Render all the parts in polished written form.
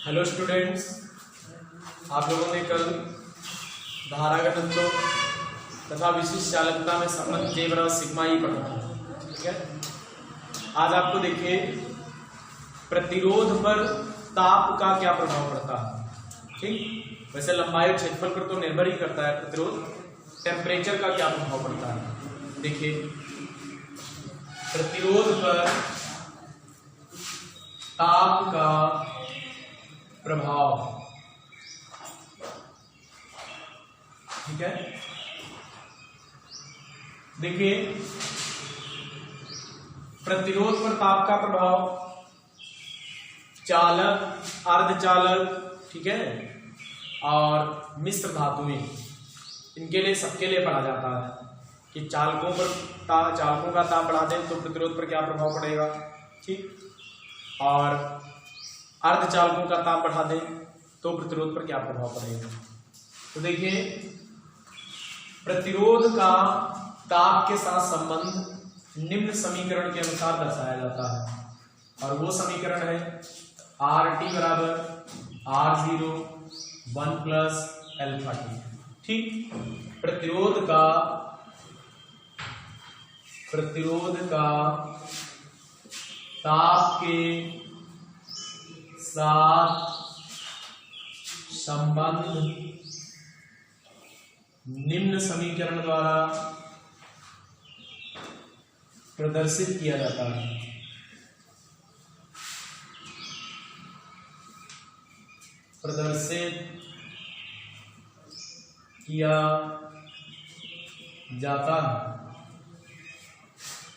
Hello students, आप लोगों ने कल धारा घनत्व तथा विशिष्ट चालकता में संबंध J बराबर सिग्मा ई पढ़ा था। ठीक है, आज आपको देखिए प्रतिरोध पर ताप का क्या प्रभाव पड़ता है। ठीक, वैसे लंबाई और क्षेत्रफल पर तो निर्भर ही करता है, प्रतिरोध टेम्परेचर का क्या प्रभाव पड़ता है। देखिए प्रतिरोध पर ताप का प्रभाव, ठीक है। देखिए प्रतिरोध पर ताप का प्रभाव चालक, अर्धचालक, ठीक है, और मिश्र धातुएं, इनके लिए सबके लिए पढ़ा जाता है कि चालकों का ताप बढ़ा दें तो प्रतिरोध पर क्या प्रभाव पड़ेगा। ठीक, और अर्धचालकों का ताप बढ़ा दें तो प्रतिरोध पर क्या प्रभाव पड़ेगा। तो देखिए प्रतिरोध का ताप के साथ संबंध निम्न समीकरण के अनुसार दर्शाया जाता है, और वो समीकरण है RT बराबर R0 1 प्लस अल्फा टी। ठीक, प्रतिरोध का ताप के साथ संबंध निम्न समीकरण द्वारा प्रदर्शित किया जाता है।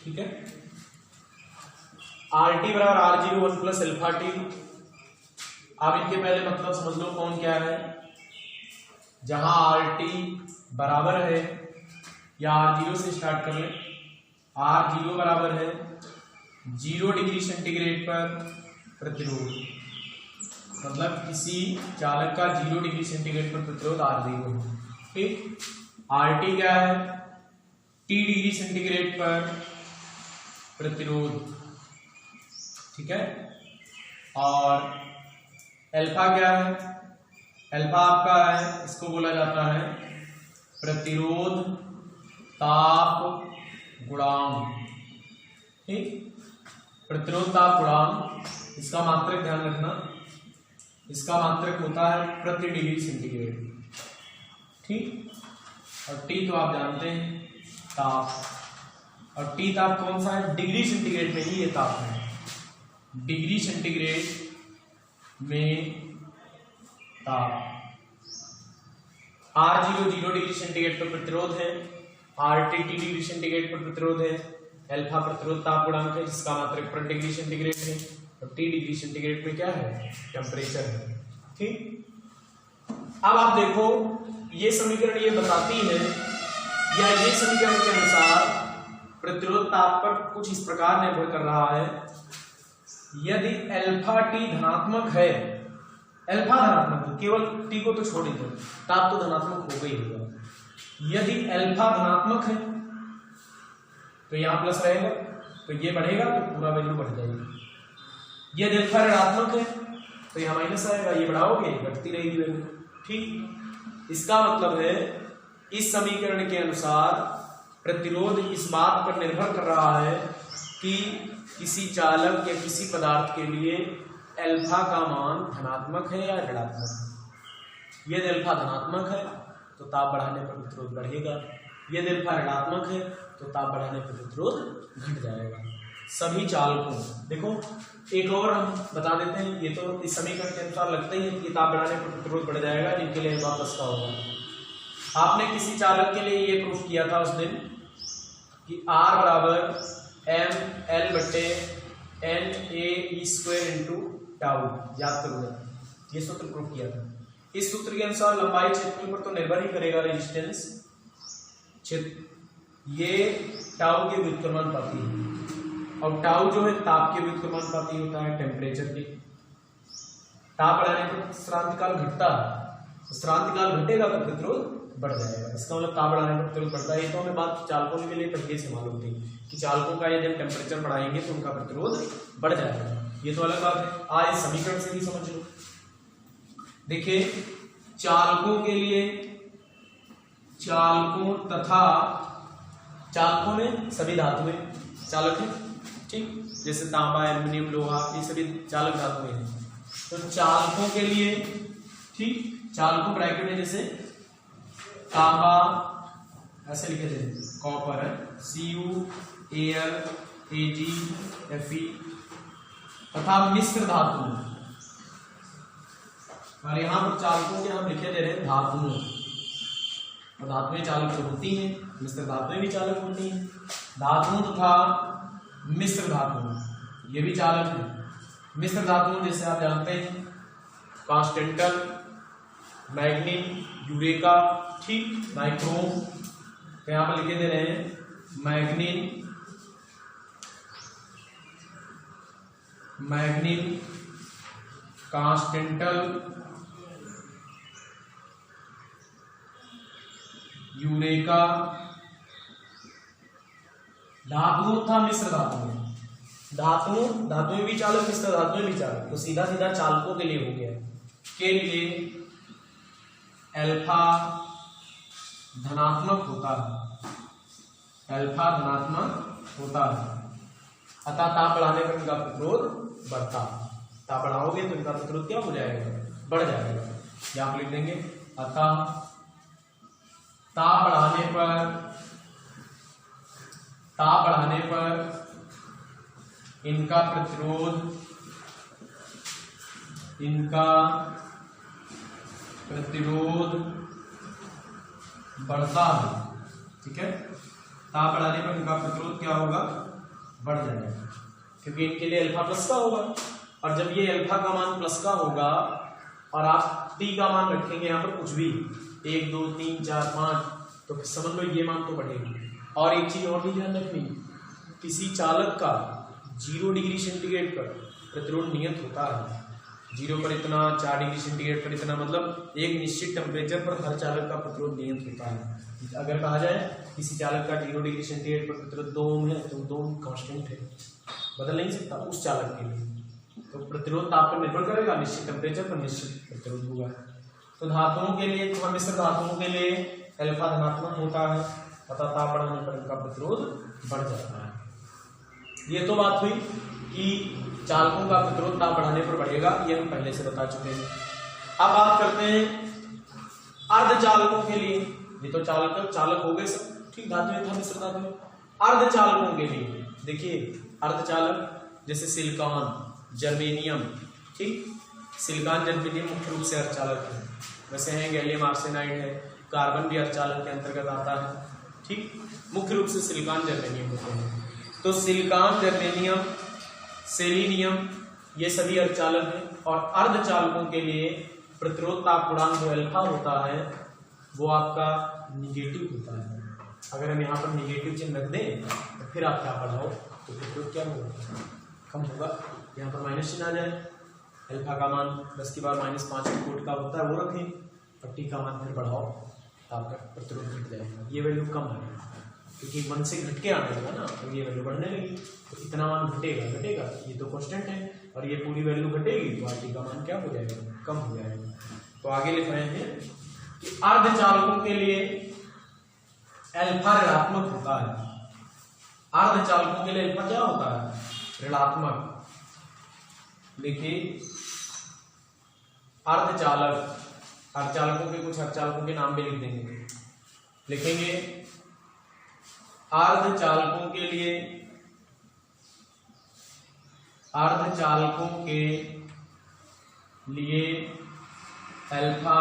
ठीक है, RT बराबर R0 1 प्लस अल्फा टी। अब इनके पहले मतलब समझ लो कौन क्या है। जहां RT बराबर है, या R0 से स्टार्ट कर ले, R0 बराबर है 0 डिग्री सेंटीग्रेड पर प्रतिरोध, मतलब किसी चालक का 0 डिग्री सेंटीग्रेड पर प्रतिरोध R0 है। ठीक, RT क्या है, T डिग्री सेंटीग्रेड पर प्रतिरोध, ठीक है। और अल्फा क्या है, अल्फा आपका है, इसको बोला जाता है प्रतिरोध ताप गुणांक। ठीक, प्रतिरोध ताप गुणांक, इसका मात्रक ध्यान रखना, इसका मात्रक होता है प्रति डिग्री सेंटीग्रेड। ठीक, और टी तो आप जानते हैं ताप, और टी ताप कौन सा है, डिग्री सेंटीग्रेड में ही ये ताप है। डिग्री सेंटीग्रेड में ताप R0 0 डिग्री सेंटीग्रेड पर प्रतिरोध है, RT T डिग्री सेंटीग्रेड पर प्रतिरोध है, अल्फा प्रतिरोध ताप गुणांक है जिसका मात्रक प्रति डिग्री सेंटीग्रेड है, और T डिग्री सेंटीग्रेड में क्या है, टेम्परेचर है। ठीक, अब आप देखो ये समीकरण ये बताती है, या ये समीकरण के अनुसार प्रतिरोध ताप पर कुछ इस प्रकार निर्भर कर रहा है। यदि अल्फा टी धनात्मक है, अल्फा धनात्मक है, केवल टी को तो छोड़ दो, ताप तो धनात्मक हो गई होगा। यदि अल्फा धनात्मक है तो यहां प्लस रहेगा, तो ये बढ़ेगा तो पूरा वैल्यू बढ़ जाएगी। यदि अल्फा ऋणात्मक है तो यहां माइनस आएगा, ये बढ़ाओगे घटती रहेगी वैल्यू। ठीक, इसका मतलब है इस समीकरण के अनुसार प्रतिरोध इस बात पर निर्भर कर रहा है कि किसी चालक या किसी पदार्थ के लिए अल्फा का मान धनात्मक है या ऋणात्मक है। यदि अल्फा धनात्मक है तो ताप बढ़ाने पर प्रतिरोध बढ़ेगा, यदि अल्फा ऋणात्मक है तो ताप बढ़ाने पर प्रतिरोध घट जाएगा। सभी चालकों, देखो एक और हम बता देते हैं, ये तो इस समीकरण के अनुसार लगते ही कि ताप बढ़ाने पर प्रतिरोध बढ़ जाएगा, जिनके लिए वापस का होगा। आपने किसी चालक के लिए ये प्रूफ किया था उस दिन कि R बराबर ML बटे NA² इंटू टाउ, याद करो, ये सूत्र प्रूफ किया था। इस सूत्र के अनुसार लंबाई क्षेत्रफल पर तो निर्भर ही करेगा रेजिस्टेंस, ये टाउ के व्युत्क्रमानुपाती है, और टाउ जो है ताप के व्युत्क्रमानुपाती होता है टेम्परेचर के। ताप बढ़ाने पर श्रांति काल घटता है, श्रांति काल घटेगा तो प्रतिरोध बढ़ जाएगा। इसका मतलब ताप बढ़ाने पर प्रतिरोध बढ़ता है। ये तो हमें बात चालकों के लिए पहले से मालूम थी कि चालकों का यदि हम टेम्परेचर बढ़ाएंगे तो उनका प्रतिरोध बढ़ जाएगा, ये तो अलग बात है। आज इस समीकरण से भी समझ लो। देखिए चालकों के लिए, चालकों तथा चालकों में सभी धातुएं चालक हैं, ठीक, जैसे तांबा, एल्युमिनियम, लोहा, ये सभी चालक धातुएं हैं। तो चालकों के लिए, ठीक, चालकों ब्रैकेट में जैसे तांबा ऐसे लिखे थे, कॉपर है CuAl, Ag, तथा मिश्र धातु, और यहाँ पर चालकों के हम लिखे दे रहे हैं धातुओं, और धातुएं चालक तो होती हैं, मिश्र धातुएं भी चालक होती हैं। धातुओं तथा मिश्र धातुओं ये भी चालक है। मिश्र धातुओं जैसे आप जानते हैं कॉन्स्टेंटल, मैग्नीन, यूरेका, ठीक, नाइक्रोम, तो यहाँ पर लिखे दे रहे हैं मैग्नीन, कॉन्स्टेंटल, यूरेका, धातुओं तथा मिश्र धातुएं, धातुएं भी चालक, मिश्र धातुएं भी चालक। तो सीधा सीधा चालकों के लिए हो गया, के लिए अल्फा धनात्मक होता है, अल्फा धनात्मक होता है, अतः ताप बढ़ाने पर इनका प्रतिरोध बढ़ता है। ताप बढ़ाओगे तो इनका प्रतिरोध क्या हो जाएगा, बढ़ जाएगा। यहाँ पर लिख देंगे अतः ताप बढ़ाने पर इनका प्रतिरोध बढ़ता है, ठीक है। ताप बढ़ाने पर इनका प्रतिरोध क्या होगा, बढ़ जाएगा, क्योंकि इनके लिए अल्फा प्लस का होगा, और जब ये अल्फा का मान प्लस का होगा और आप टी का मान रखेंगे यहाँ पर कुछ भी 1 2 3 4 5, तो समझ लो ये मान तो बढ़ेगा। और एक चीज और भी ध्यान रखनी, किसी चालक का 0 डिग्री सेंटीग्रेड पर प्रतिरोध नियत होता है, 0 पर इतना, 4 डिग्री सेंटीग्रेड पर इतना, मतलब एक निश्चित टेम्परेचर पर हर चालक का प्रतिरोध नियत होता है। अगर कहा जाए किसी चालक का 0 डिग्री सेंटीग्रेड पर प्रतिरोध 2 ओम है, तो 2 ओम कांस्टेंट है, बदल नहीं सकता उस चालक के लिए। तो प्रतिरोध ताप पर निर्भर करेगा, निश्चित टेम्परेचर पर निश्चित प्रतिरोध होगा। तो धातुओं के लिए, तो मिश्र धातुओं के लिए अल्फा धनात्मक होता है, तथा ताप बढ़ाने पर इनका प्रतिरोध बढ़ जाता है। ये तो बात हुई कि चालकों का प्रतिरोध ताप बढ़ाने पर बढ़ेगा, ये हम पहले से बता चुके हैं। अब बात करते हैं अर्धचालकों के लिए। ये तो चालक हो गए सब, ठीक, धातुएं था, मिश्र धातुएं। अर्धचालकों के लिए देखिए, अर्धचालक जैसे सिलिकॉन, जर्मेनियम, ठीक, सिलिकॉन, जर्मेनियम मुख्य रूप से अर्धचालक है। वैसे हैं गैलियम आर्सेनाइड है, कार्बन भी अर्धचालक के अंतर्गत आता है, ठीक, मुख्य रूप से सिलिकॉन, जर्मेनियम होते हैं। तो सिलिकॉन, जर्मेनियम, सेलिनियम ये सभी अर्धचालक हैं। और अर्धचालकों के लिए प्रतिरोध ताप गुणांक जो अल्फा होता है वो आपका निगेटिव होता है। अगर हम यहाँ पर निगेटिव चिन्ह रख दें तो फिर आप क्या बढ़ाओ तो प्रतिरोध क्या होगा, कम होगा। यहाँ पर माइनस चिन्ह आ जाए, अल्फा का मान 10 की पावर -5 की कोट का होता है वो रखें, और टी का मान फिर बढ़ाओ, आपका प्रतिरोध घट जाएगा, ये वैल्यू कम आएगा, क्योंकि 1 से घट के आने लगा ना, तो ये वैल्यू बढ़ने लगी, तो इतना मान घटेगा, ये तो कांस्टेंट है, और ये पूरी वैल्यू घटेगी तो आर टी का मान क्या हो जाएगा, कम हो जाएगा। तो आगे लिख रहे हैं कि अर्धचालकों के लिए अल्फा ऋणात्मक होता है। अर्धचालकों के लिए अल्फा क्या होता है, ऋणात्मक। देखिए अर्धचालकों के कुछ अर्धचालकों के नाम भी लिख देंगे, लिखेंगे अर्धचालकों के लिए अल्फा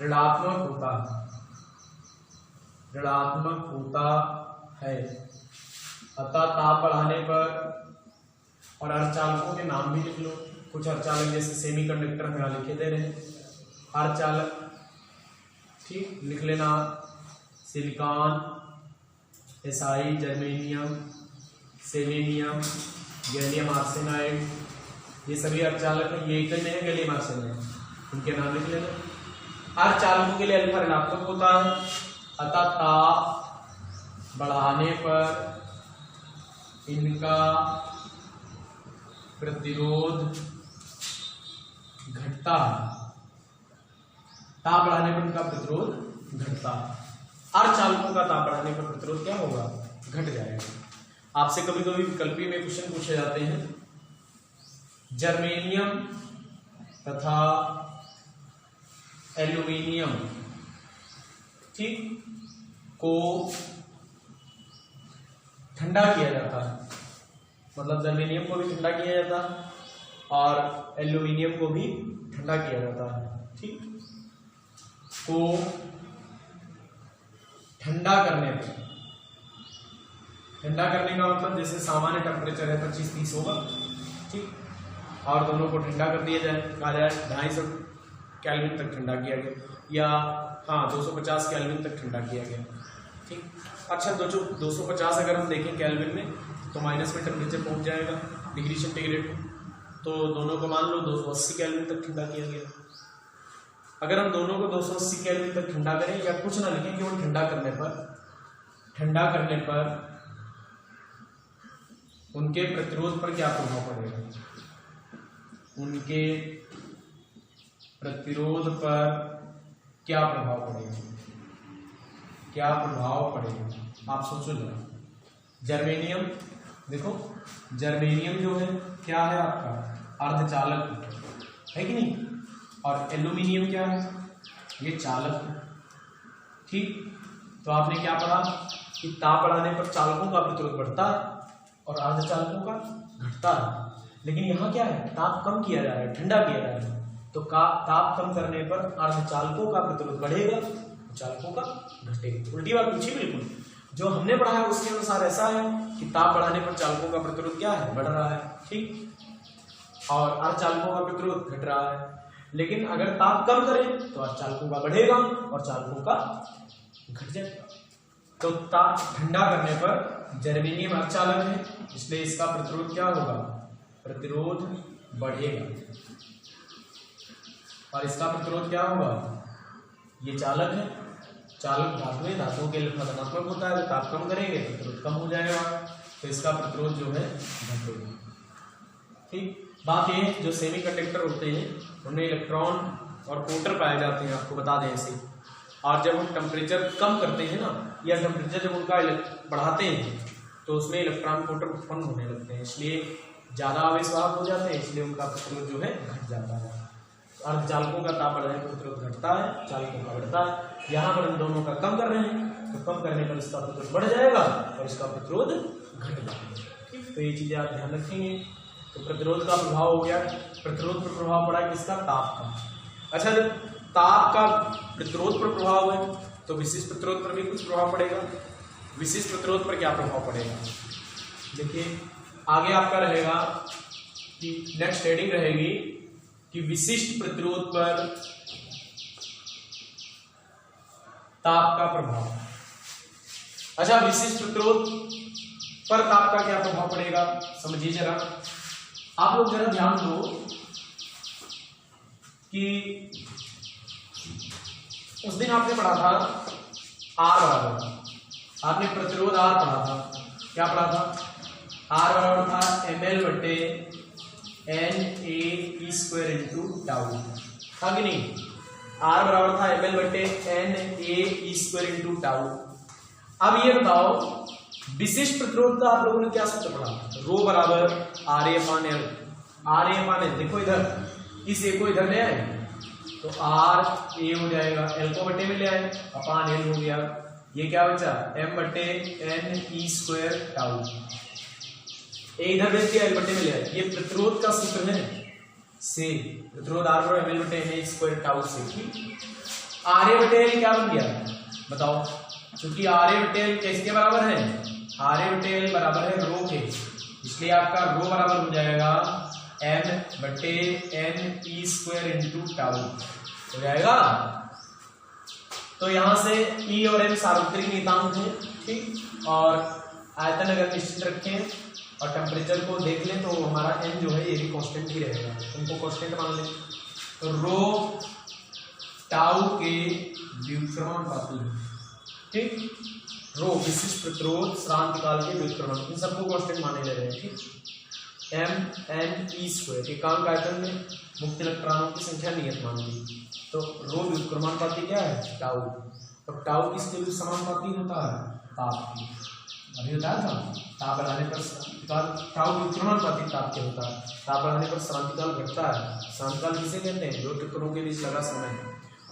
ऋणात्मक होता है, अतः ताप बढ़ाने पर। और अर्धचालकों के नाम भी लिख लो, कुछ अर्धचालक जैसे सेमीकंडक्टर में यहाँ लिखे दे रहे हैं अर्धचालक, ठीक, लिख लेना silicon, SI, germanium, selenium, gallium arsenide, ये सभी अर्धचालक हैं। ये एक नहीं है गैलियम आर्सेनाइड, इनके नाम लिख लेना। अर्धचालकों के लिए अल्फा ऋणात्मक होता है, अतः ताप बढ़ाने पर इनका प्रतिरोध घटता है, ताप बढ़ाने पर उनका प्रतिरोध घटता है। अर्धचालकों का ताप बढ़ाने पर प्रतिरोध क्या होगा, घट जाएगा। आपसे कभी कभी विकल्पी में क्वेश्चन पूछे जाते हैं, जर्मेनियम तथा एल्यूमिनियम ठीक को ठंडा किया जाता है, मतलब जर्मेनियम को भी ठंडा किया जाता है और एल्यूमिनियम को भी ठंडा किया जाता है ठीक। को ठंडा करने पर, ठंडा करने का मतलब जैसे सामान्य टेम्परेचर है 25-30 होगा ठीक, और दोनों को ठंडा कर दिया जाए, कहा जाए 250 केल्विन तक ठंडा किया गया, या हाँ 250 केल्विन तक ठंडा किया गया ठीक। अच्छा 250 अगर हम देखें केल्विन में तो माइनस में टेम्परेचर पहुंच जाएगा डिग्री सेंटीग्रेड, तो दोनों को मान लो 280 केल्विन तक ठंडा किया गया। अगर हम दोनों को 280 केल्विन तक ठंडा करें या कुछ ना लिखें, केवल ठंडा करने पर उनके प्रतिरोध पर क्या प्रभाव पड़ेगा, उनके प्रतिरोध पर क्या प्रभाव पड़ेगा, क्या प्रभाव पड़ेगा आप सोचो जरा। जर्मेनियम देखो, जर्मेनियम जो है क्या है आपका अर्धचालक है कि नहीं, और एल्यूमिनियम क्या है, ये चालक है ठीक। तो आपने क्या पढ़ा कि ताप बढ़ाने पर चालकों का प्रतिरोध बढ़ता है और अर्धचालकों का घटता है, लेकिन यहाँ क्या है, ताप कम किया जा रहा है, ठंडा किया जा रहा है, तो ताप कम करने पर अर्धचालकों का प्रतिरोध बढ़ेगा, चालकों का घटेगा। उल्टी बात पूछी, बिल्कुल जो हमने पढ़ा है उसके अनुसार ऐसा है कि ताप बढ़ाने पर चालकों का प्रतिरोध क्या है, बढ़ रहा है ठीक, और अर्धचालकों का प्रतिरोध घट रहा है। लेकिन अगर ताप कम करें तो अर्धचालकों का बढ़ेगा और चालकों का घट जाएगा। तो ताप ठंडा करने पर जर्मेनियम अर्धचालक है, इसलिए इसका प्रतिरोध क्या होगा, प्रतिरोध बढ़ेगा, और इसका प्रतिरोध क्या होगा, ये चालक है, चालक धातु है, धातुओं के लिए धनात्मक होता है, तो ताप कम करेंगे प्रतिरोध कम हो जाएगा, तो इसका प्रतिरोध जो है घटेगा ठीक। बात ये जो सेमीकंडक्टर होते हैं उनमें इलेक्ट्रॉन और प्रोटॉन पाए जाते हैं, आपको बता दें ऐसे, और जब हम टेम्परेचर कम करते हैं ना, या टेम्परेचर जब उनका बढ़ाते हैं तो उसमें इलेक्ट्रॉन प्रोटॉन उत्पन्न होने लगते हैं, इसलिए ज्यादा आवेश वाहक हो जाते हैं, इसलिए उनका प्रतिरोध जो है घट जाता है। अर्धचालकों का ताप बढ़ाने पर प्रतिरोध घटता है, चालकों का बढ़ता है। यहाँ पर हम दोनों का कम कर रहे हैं, तो कम करने पर इसका प्रतिरोध बढ़ जाएगा और इसका प्रतिरोध घट जाएगा ठीक। तो ये चीजें आप ध्यान रखेंगे। तो प्रतिरोध का प्रभाव हो गया, प्रतिरोध पर प्रभाव पड़ा किसका, ताप का। अच्छा जब ताप का प्रतिरोध पर प्रभाव है तो विशिष्ट प्रतिरोध पर भी कुछ प्रभाव पड़ेगा। विशिष्ट प्रतिरोध पर क्या प्रभाव पड़ेगा, देखिए आगे आपका रहेगा कि नेक्स्ट हेडिंग रहेगी कि विशिष्ट प्रतिरोध पर ताप का प्रभाव। अच्छा विशिष्ट प्रतिरोध पर ताप का क्या प्रभाव पड़ेगा, समझिए जरा। आप लोग जरा ध्यान दो कि उस दिन आपने पढ़ा था आर बराबर, आपने प्रतिरोध आर पढ़ा था, क्या पढ़ा था, आर बराबर था ml बटे Na स्क्वायर इंटू टाउ, था कि नहीं। आर बराबर था ml बटे Na स्क्वायर इंटू टाउ। अब ये बताओ विशिष्ट प्रतिरोध का आप लोगों ने क्या सूत्र पढ़ा, रो बराबर RA अपान L, RA अपान L, देखो इधर इस ए को इधर ले आए तो RA हो जाएगा, L को बटे में ले आए अपान L हो गया, ये क्या बचा M बटे N स्क्वायर टाउ, ए इधर भेज दिया L बटे में ले आए। ये प्रतिरोध का सूत्र है, से प्रतिरोध R बराबर ML बटे N स्क्वायर टाउ से। RA बटे L क्या बन गया बताओ, क्योंकि RA बटे L किसके बराबर है, RA बटे L बराबर है रो के, इसलिए आपका रो बराबर हो जाएगा M बटे N स्क्वायर इंटू टाउ हो जाएगा। तो यहां से E और M सार्वत्रिक नियतांक है ठीक, और आयतन अगर निश्चित रखें और टेम्परेचर को देख लें तो हमारा M जो है ये भी कांस्टेंट ही रहेगा, इनको कांस्टेंट मान लें। तो रो टाउ के व्युत्क्रमानुपाती ठीक, रो विशिष्ट प्रतिरोध श्रांत काल के व्युत्क्रमण, इन सबको कांस्टेंट माने जा रहे हैं ठीक। mne²। एकांक आयतन में मुक्त इलेक्ट्रॉनों की संख्या नियत मान ली। तो रो व्युत्क्रमानुपाती क्या है, टाउ। और टाउ किसके भी समानुपाती होता है, ताप की। अभी बताया था, ताप बढ़ाने पर टाउ व्युत्क्रमानुपाती ताप के होता है। ताप बढ़ाने पर शांतिकाल घटता है। शांतिकाल किसे कहते हैं, दो टक्करों के बीच लगा समय।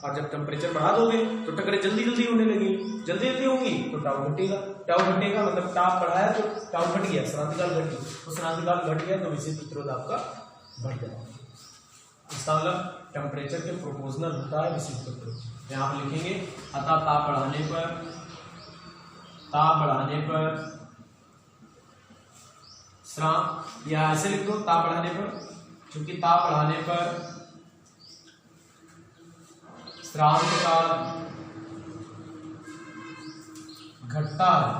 और जब टेम्परेचर बढ़ा दोगे तो टक्करें जल्दी जल्दी होने लगेगी, जल्दी जल्दी होंगी तो टाउ घटेगा। टाउ घटेगा मतलब ताप बढ़ाया तो टाउ घट गया, शांतिकाल घट गई। तो शांतिकाल घट गया तो विशिष्ट प्रतिरोध आपका बढ़ जाएगा। इसका मतलब टेम्परेचर के प्रोपोर्शनल होता है विशिष्ट प्रतिरोध। यहाँ पर लिखेंगे अतः ताप बढ़ाने पर या ऐसे लिख दो, ताप बढ़ाने पर, क्योंकि ताप बढ़ाने पर श्रांतकाल घटता है,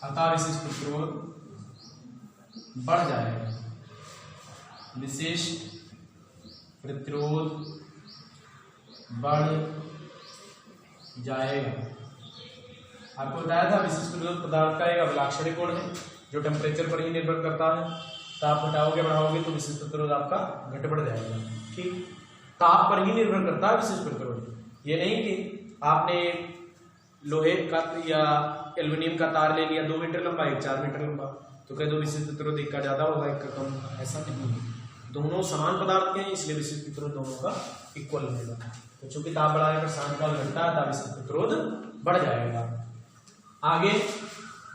अतः विशिष्ट प्रतिरोध बढ़ जाएगा। विशिष्ट प्रतिरोध बढ़ जाएगा। आपको बताया था विशिष्ट प्रतिरोध पदार्थ का एक अभिलाक्षणिक गुण है जो टेम्परेचर पर ही निर्भर करता है। ताप घटाओगे बढ़ाओगे तो विशिष्ट प्रतिरोध आपका घट बढ़ जाएगा। ठीक, ताप पर ही निर्भर करता है विशिष्ट प्रतिरोध। ये नहीं कि आपने लोहे का या एल्युमिनियम का तार ले लिया 2 मीटर लंबा, 4 मीटर लंबा, तो कह दो विशिष्ट प्रतिरोध एक का ज्यादा होगा एक का कम होगा, ऐसा नहीं है। दोनों समान पदार्थ के हैं, इसलिए विशिष्ट प्रतिरोध दोनों का इक्वल रहेगा। तो चूंकि ताप बढ़ाने पर शांतिकाल घटता है, तब विशिष्ट प्रतिरोध बढ़ जाएगा। आगे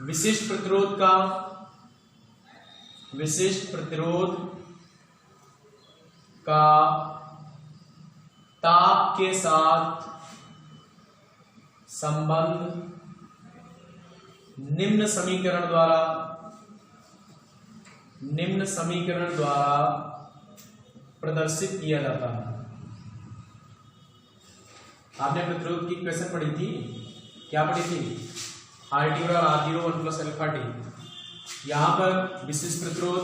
विशिष्ट प्रतिरोध का ताप के साथ संबंध निम्न समीकरण द्वारा प्रदर्शित किया जाता है। आपने प्रतिरोध की इक्वेशन पढ़ी थी, क्या पढ़ी थी, RT बराबर R0 1 + अल्फा t। यहां पर विशिष्ट प्रतिरोध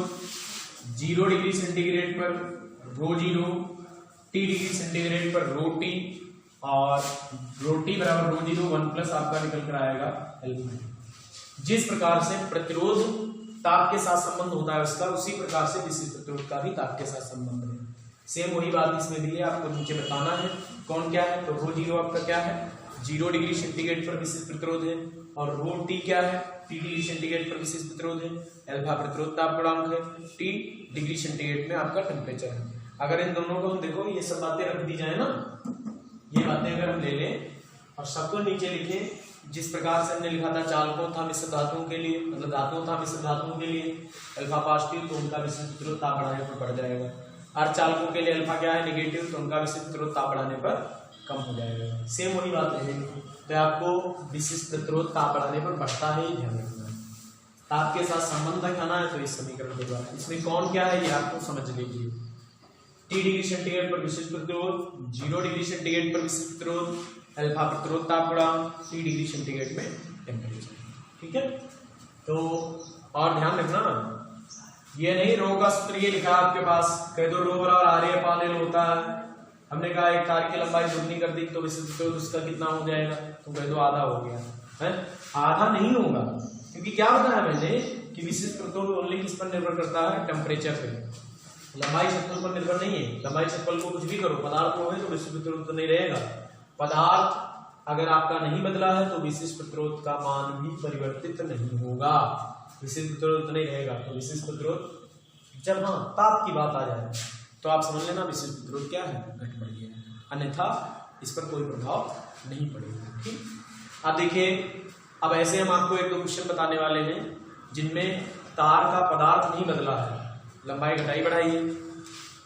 0 डिग्री सेंटीग्रेड पर ρ0, T डिग्री सेंटीग्रेड पर ρT और ρT बराबर ρ0 1 + आपका निकल कर आएगा अल्फा। जिस प्रकार से प्रतिरोध ताप के साथ संबंध होता है उसका, उसी प्रकार से विशिष्ट प्रतिरोध का भी ताप के साथ संबंध है। सेम वही बात इसमें भी है, आपको नीचे बताना है कौन क्या है। तो ρ0 आपका क्या है, 0 डिग्री सेंटीग्रेड पर विशिष्ट प्रतिरोध है, और ρT क्या है, T डिग्री सेंटीग्रेड पर विशिष्ट प्रतिरोध है। अल्फा प्रतिरोध ताप गुणांक है, T डिग्री सेंटीग्रेड में आपका टेम्परेचर है। अगर इन दोनों को हम देखो, ये सब बातें रख दी जाए ना, ये बातें अगर हम ले लें और सबको नीचे लिखें, जिस प्रकार से हमने लिखा था चालकों था मिश्र धातुओं के लिए, मतलब धातुओं था मिश्र धातुओं के लिए अल्फा पॉजिटिव, तो उनका विशिष्ट प्रतिरोध ताप बढ़ाने पर बढ़ जाएगा। और चालकों के लिए अल्फा क्या है, नेगेटिव, तो उनका विशिष्ट प्रतिरोध ताप बढ़ाने पर कम हो जाएगा। सेम वही बात रहेगी। तो आपको विशिष्ट प्रतिरोध ताप बढ़ाने पर बढ़ता है, ध्यान रखना है। ताप के साथ संबंध दिखाना है तो इस समीकरण के द्वारा। इसमें कौन क्या है ये आपको समझ लीजिए। T डिग्री सेंटीग्रेड पर विशिष्ट प्रतिरोध, 0 डिग्री सेंटीग्रेड पर विशिष्ट प्रतिरोध, अल्फा प्रतिरोध ताप गुणांक, T डिग्री सेंटीग्रेड में टेम्परेचर। ठीक है, तो और ध्यान रखना, ये नहीं रो का सूत्र ये लिखा आपके पास, कह दो रो बराबर RA/L होता है। हमने कहा एक तार की लंबाई दुगनी कर दी तो विशिष्ट प्रतिरोध उसका कितना हो जाएगा, तो कह दो आधा हो गया है। आधा नहीं होगा, क्योंकि क्या बताया मैंने कि विशिष्ट प्रतिरोध ओनली किस पर निर्भर करता है, टेम्परेचर पे। लंबाई क्षेत्रफल पर निर्भर नहीं है। लंबाई क्षेत्रफल को कुछ भी करो, पदार्थ हो तो विशिष्ट प्रतिरोध तो नहीं रहेगा। पदार्थ अगर आपका नहीं बदला है तो विशिष्ट प्रतिरोध का मान भी परिवर्तित नहीं होगा, विशिष्ट प्रतिरोध तो नहीं रहेगा। तो विशिष्ट प्रतिरोध जब हाँ ताप की बात आ जाए तो आप समझ लेना विशिष्ट प्रतिरोध क्या है, घट बढ़ गया, अन्यथा इस पर कोई प्रभाव नहीं पड़ेगा। ठीक, अब देखिए, अब ऐसे हम आपको 1-2 क्वेश्चन बताने वाले हैं जिनमें तार का पदार्थ नहीं बदला है, लंबाई घटाई बढ़ाई है,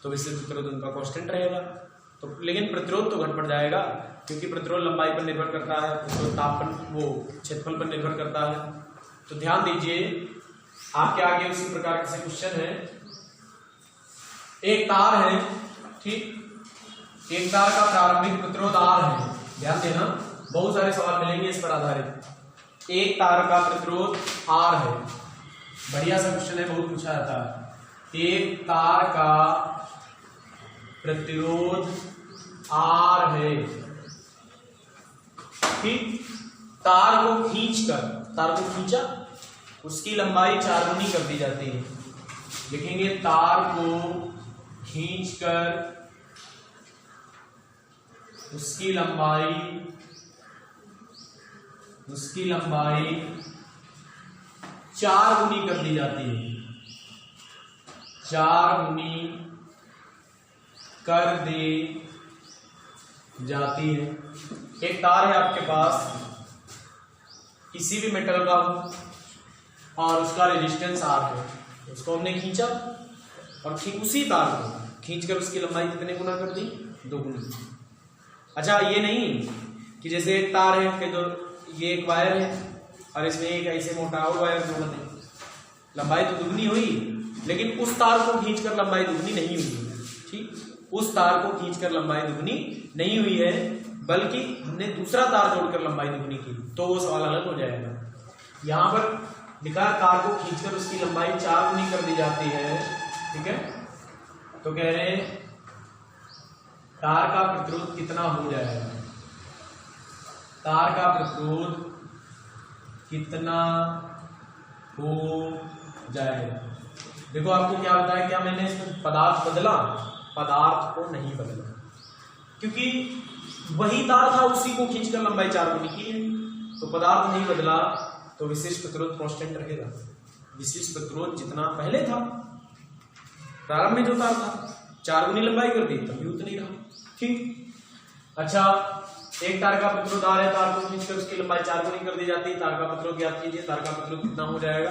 तो विशिष्ट प्रतिरोध उनका कांस्टेंट रहेगा। तो लेकिन प्रतिरोध तो घट बढ़ जाएगा, क्योंकि प्रतिरोध लंबाई पर निर्भर करता है, प्रतिरोध ताप पर, वो क्षेत्रफल पर निर्भर करता है। तो ध्यान दीजिए, आपके आगे उसी प्रकार के क्वेश्चन है। एक तार है, ठीक, एक तार का प्रारंभिक प्रतिरोध R है। ध्यान देना, बहुत सारे सवाल मिलेंगे इस पर आधारित। एक तार का प्रतिरोध R है, बढ़िया सा क्वेश्चन है, बहुत पूछा जाता है। एक तार का प्रतिरोध R है, ठीक, तार को खींचकर, तार को खींचा उसकी लंबाई 4 गुनी कर दी जाती है। लिखेंगे तार को खींचकर उसकी लंबाई 4 गुनी कर दी जाती है, 4 गुनी कर दी जाती है। एक तार है आपके पास, किसी भी मेटल का और उसका रेजिस्टेंस R है, उसको हमने खींचा और ठीक उसी तार को खींचकर उसकी लंबाई कितने गुना कर दी? 2 गुना। अच्छा, ये नहीं कि जैसे एक तार है कि तो ये एक वायर है और इसमें एक ऐसे मोटा और वायर जोड़ दें, लंबाई तो दुगनी हुई, लेकिन उस तार को खींचकर लंबाई दुगनी नहीं हुई है। ठीक, उस तार को खींचकर लंबाई दुगनी नहीं हुई है, बल्कि हमने दूसरा तार जोड़कर लंबाई दुगनी की, तो वो सवाल अलग हो जाएगा। यहां पर लिखा तार को खींचकर उसकी लंबाई 4 गुनी कर दी जाती है। ठीक है, तो कह रहे हैं तार का प्रतिरोध कितना हो जाएगा? तार का प्रतिरोध कितना हो जाएगा? देखो आपको क्या बताया, क्या मैंने इसमें पदार्थ बदला? पदार्थ को नहीं बदला, क्योंकि वही तार था, उसी को खींचकर लंबाई 4 गुनी की है, तो पदार्थ नहीं बदला, तो विशिष्ट प्रतिरोध कांस्टेंट रहेगा। विशिष्ट प्रतिरोध जितना पहले था, प्रारंभ में जो तार था 4 गुनी लंबाई कर दी, तब भी उतना ही रहा। ठीक, अच्छा, एक तार का प्रतिरोध आ रहा है, तार को खींचकर उसकी लंबाई 4 गुनी कर दी जाती है। तार का प्रतिरोध ज्ञात कीजिए, तार का प्रतिरोध कितना हो जाएगा?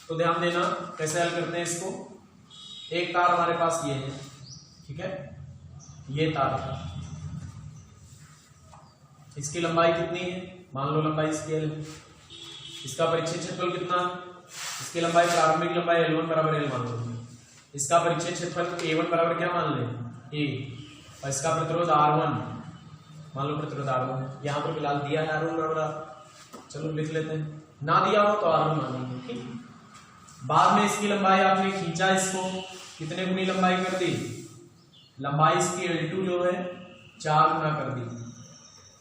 तो ध्यान देना कैसे हल करते हैं इसको। एक तार हमारे पास ये है, ठीक है, ये तार था, इसकी लंबाई कितनी है? मान लो लंबाई इसकी L है, इसका परिच्छेद क्षेत्रफल कितना? इसकी लंबाई प्रारंभिक लंबाई L1 बराबर L मान लो, इसका परिच्छेद क्षेत्रफल A1 बराबर क्या मान लें? A, और इसका प्रतिरोध R1 मान लो, प्रतिरोध R1 यहाँ पर फिलहाल दिया है R1 बराबर, चलो लिख लेते हैं, ना दिया हो तो R1 मान लेंगे। ठीक, बाद में इसकी लंबाई आपने खींचा, इसको कितने गुनी लंबाई कर दी? लंबाई इसकी L2 जो है 4 गुना कर दी,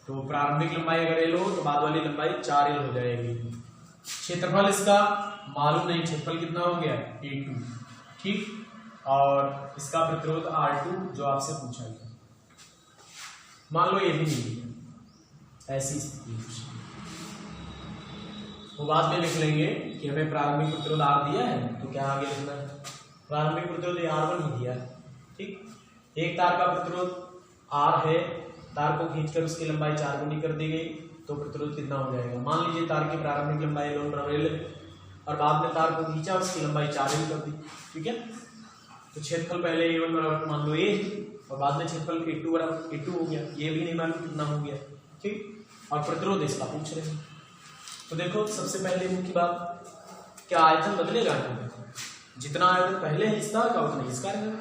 तो प्रारंभिक लंबाई अगर L हो तो बाद वाली लंबाई 4L हो जाएगी। क्षेत्रफल इसका मालूम नहीं, क्षेत्रफल कितना हो गया? A2। ठीक, और इसका प्रतिरोध R2 जो आपसे पूछा गया, मान लो ये भी नहीं है, ऐसी स्थिति वो बाद में लिख लेंगे कि हमें प्रारंभिक प्रतिरोध R दिया है, तो क्या आगे लिखना है? प्रारंभिक प्रतिरोध R1 ही दिया है। ठीक, एक तार का प्रतिरोध R है, तार को खींचकर उसकी लंबाई 4 गुनी कर दी गई, तो प्रतिरोध कितना हो जाएगा? मान लीजिए तार की प्रारंभिक लंबाई L1 बराबर L और बाद में तार को खींचा, उसकी लंबाई 4L कर दी। ठीक है, तो क्षेत्रफल पहले A1 बराबर मान लो A और बाद में क्षेत्रफल A2 बराबर A2 हो गया, ये भी नहीं मालूम कितना हो गया। ठीक, और प्रतिरोध इसका पूछ रहे हैं, तो देखो सबसे पहले मुख्य बात, क्या आयतन बदलेगा? जितना आयतन पहले है इस तार का, उतना इसका रहेगा।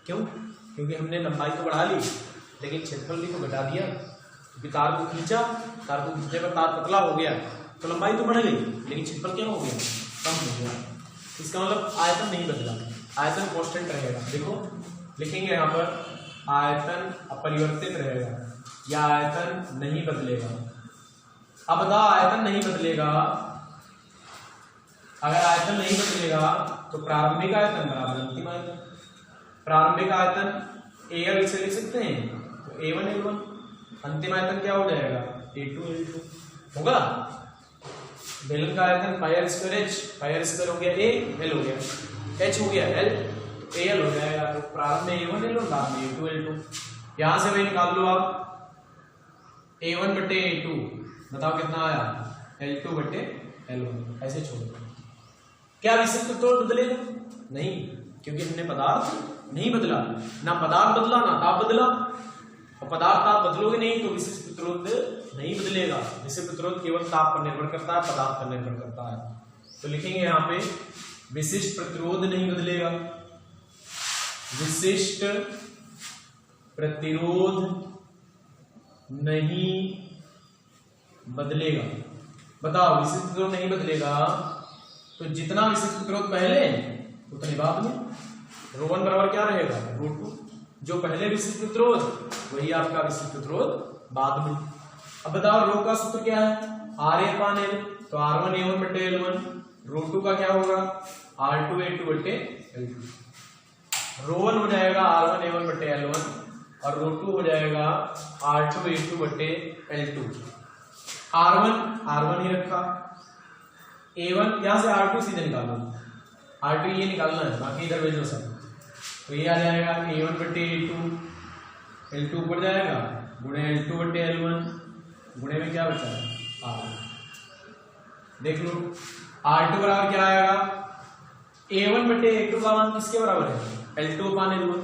क्यों? क्योंकि हमने लंबाई तो बढ़ा ली, लेकिन क्षेत्रफल भी तो घटा दिया, क्योंकि तार को खींचा, तार को खींचने पर तार पतला हो गया, तो लंबाई तो बढ़ गई, लेकिन क्षेत्रफल क्या हो गया? कम हो गया। इसका मतलब आयतन नहीं बदला, आयतन कांस्टेंट रहेगा। देखो लिखेंगे यहाँ पर आयतन अपरिवर्तित रहेगा या आयतन नहीं बदलेगा। अब बताओ, आयतन नहीं बदलेगा, अगर आयतन नहीं बदलेगा तो प्रारंभिक आयतन बराबर अंतिम आयतन। प्रारंभिक आयतन AL से लिख सकते हैं, तो A1 L1, अंतिम आयतन क्या हो जाएगा? A2 L2 होगा। बेलन का आयतन pi square H, pi square हो गया A, L हो गया, H हो गया L, तो AL हो जाएगा। तो प्रारंभ में A1 L1, बाद में A2 L2। यहां से वही निकाल लो आप, A1 बटे A2, बताओ कितना आया? L2 बटे L1। ऐसे छोड़ दो। क्या विशिष्ट प्रतिरोध बदलेगा? नहीं, क्योंकि हमने पदार्थ नहीं बदला, ना पदार्थ बदला ना ताप बदला, और पदार्थ ताप बदलोगे नहीं तो विशिष्ट प्रतिरोध नहीं बदलेगा। विशिष्ट प्रतिरोध केवल ताप पर निर्भर करता है, पदार्थ पर निर्भर करता है। तो लिखेंगे यहाँ पे विशिष्ट प्रतिरोध नहीं बदलेगा, विशिष्ट प्रतिरोध नहीं बदलेगा। बताओ, विशिष्ट प्रतिरोध नहीं बदलेगा तो जितना विशिष्ट प्रतिरोध पहले उतने बाद में, ρ1 बराबर क्या रहेगा? ρ2। जो पहले विशिष्ट प्रतिरोध वही आपका विशिष्ट प्रतिरोध बाद में। अब बताओ, रो का सूत्र क्या है? RA/L, तो R1 A1 बटे L1 रो 2 का क्या होगा R2A2 बटे L2, रो 1 हो जाएगा R1A1 बटे L1 और रो 2 हो जाएगा R2A2 बटे L2। R1 ही रखा, A1 यहां से R2 सीधे निकालो, R2 ये निकालना है, बाकी इधर भेजो सब। तो ये आ जाएगा A1 बटे A2, L2 ऊपर जाएगा गुणे L2 बटे L1, गुणे में क्या बचा है R1। देख लो R2 बराबर क्या आएगा, A1 बटे A2 का मान किसके बराबर है L2 अपान L1,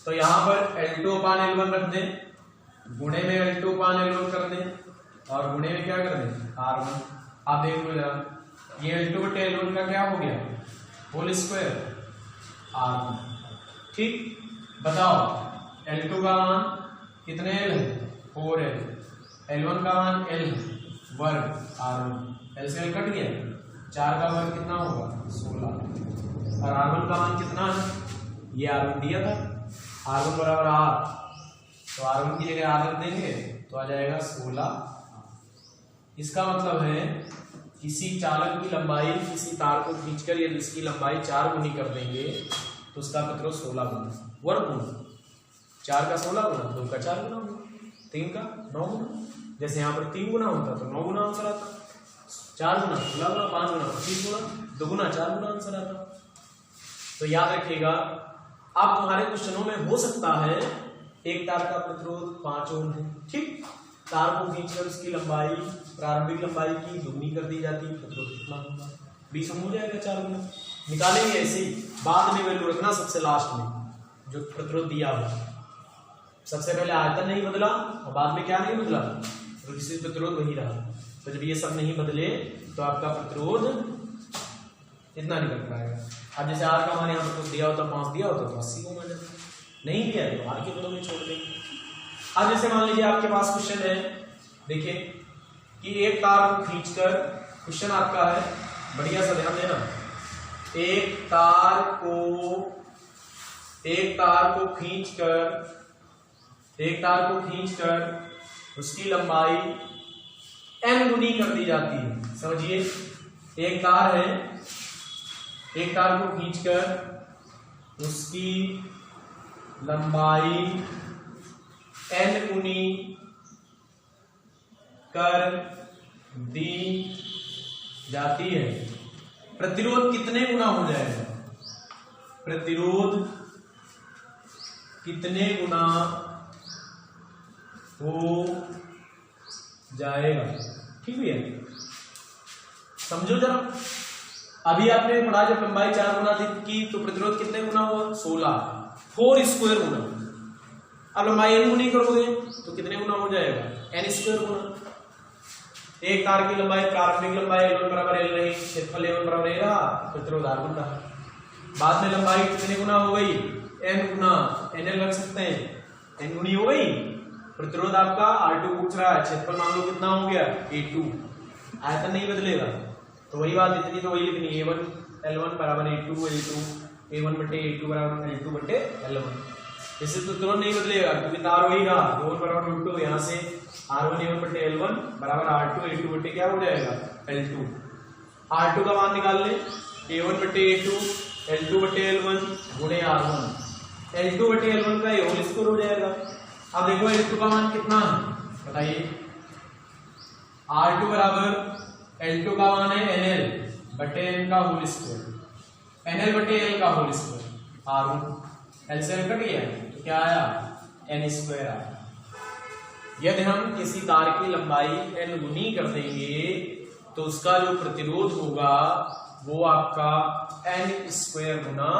तो यहां पर L2 अपान L1 रख दें, गुणे में L2 अपान L1 कर दें और गुणे में क्या कर दें R1। आप देख लो जरा, ये L2 बटे L1 का क्या हो गया होल स्क्वायर R1। ठीक, बताओ L2 का मान कितने L है 4L, L1 का मान L वर्ग R1, L से L कट गया, 4 का वर्ग कितना होगा 16 और R1 का मान कितना है, ये R1 दिया था, R1 बराबर R, तो R1 की जगह R रख देंगे तो आ जाएगा 16। इसका मतलब है किसी चालक की लंबाई, किसी तार को खींचकर यदि इसकी लंबाई 4 गुनी कर देंगे तो उसका प्रतिरोध 16 गुना, वर्ग गुना, 4 का 16 गुना, 2 का 4 गुना होगा, 3 का 9 गुना, जैसे यहाँ पर 3 गुना होता तो 9 गुना आंसर आता, 4 गुना 16 गुना, 5 गुना 25 गुना, 2 गुना 4 गुना आंसर आता। तो याद रखिएगा, आप तुम्हारे क्वेश्चनों में हो सकता है एक तार का प्रतिरोध 5 ओम है, ठीक, तार को खींचकर उसकी लंबाई, प्रारंभिक लंबाई की दुगनी कर दी जाती है, प्रतिरोध कितना होगा 20 ओम हो जाएगा, 4 गुना निकालेंगे। ऐसे ही बाद में वैल्यू रखना सबसे लास्ट में जो प्रतिरोध दिया हो, सबसे पहले आयतन नहीं बदला और बाद में क्या नहीं बदला, तो इसी प्रतिरोध वही रहा। तो जब ये सब नहीं बदले तो आपका प्रतिरोध इतना निकल पाएगा। अब जैसे R का मान यहाँ पर दिया होता 5 दिया होता तो 80 ओम आ जाता, नहीं दिया है तो R के बदले में छोड़ देंगे। अब जैसे मान लीजिए आपके पास क्वेश्चन है, देखिए कि एक तार को खींचकर, क्वेश्चन आपका है बढ़िया सा ध्यान देना, एक तार को खींचकर उसकी लंबाई n गुनी कर दी जाती है। समझिए, एक तार है, एक तार को खींचकर उसकी लंबाई n गुनी कर दी जाती है, प्रतिरोध कितने गुना हो जाएगा, प्रतिरोध कितने गुना हो जाएगा, ठीक है, समझो जरा। अभी आपने पढ़ा जब लंबाई 4 गुना की तो प्रतिरोध कितने गुना हुआ 16, 4 स्क्वायर गुना। अब लंबाई n गुनी करोगे तो कितने गुना हो जाएगा n स्क्वायर गुना। एक तार की लंबाई, प्रारंभिक लंबाई L1 बराबर L रही, क्षेत्रफल A1 बराबर A रहा, प्रतिरोध R1 रहा। बाद में लंबाई कितने गुना हो गई n गुना, NL रख सकते हैं, n गुनी हो गई, प्रतिरोध आपका R2 पूछ रहा है, क्षेत्रफल मान लो कितना हो गया A2, आयतन नहीं बदलेगा तो वही बात, इतनी तो वही लिखनी, A1 L1 बराबर A2 L2, A1 बटे A2 बराबर L2 बटे L1। इससे तो तुरंत नहीं बदलेगा क्योंकि तार वही रहा, A1 बराबर A2, यहाँ से R1 A1 बटे L1 बराबर R2 A2 बटे क्या हो जाएगा L2। R2 का मान निकाल ले, A1 बटे A2 L2 बटे L1 गुणे R1, L2 बटे L1 का होल स्क्वायर हो जाएगा। अब देखो L2 का मान कितना है बताइए, R2 बराबर L2 का मान है NL बटे N का होल स्क्वायर, NL बटे L का होल स्क्वायर, R1 L से L कट गया तो क्या आया N स्क्वायर आया। यदि हम किसी तार की लंबाई N गुनी कर देंगे तो उसका जो प्रतिरोध होगा वो आपका N स्क्वायर गुना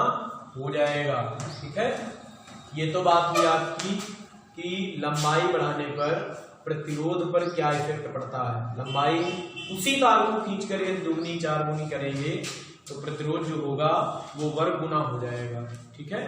हो जाएगा, ठीक है। ये तो बात हुई आपकी कि लंबाई बढ़ाने पर प्रतिरोध पर क्या इफेक्ट पड़ता है। लंबाई उसी तार को खींचकर यदि 2 गुनी 4 गुनी करेंगे तो प्रतिरोध जो होगा वो वर्ग गुना हो जाएगा, ठीक है।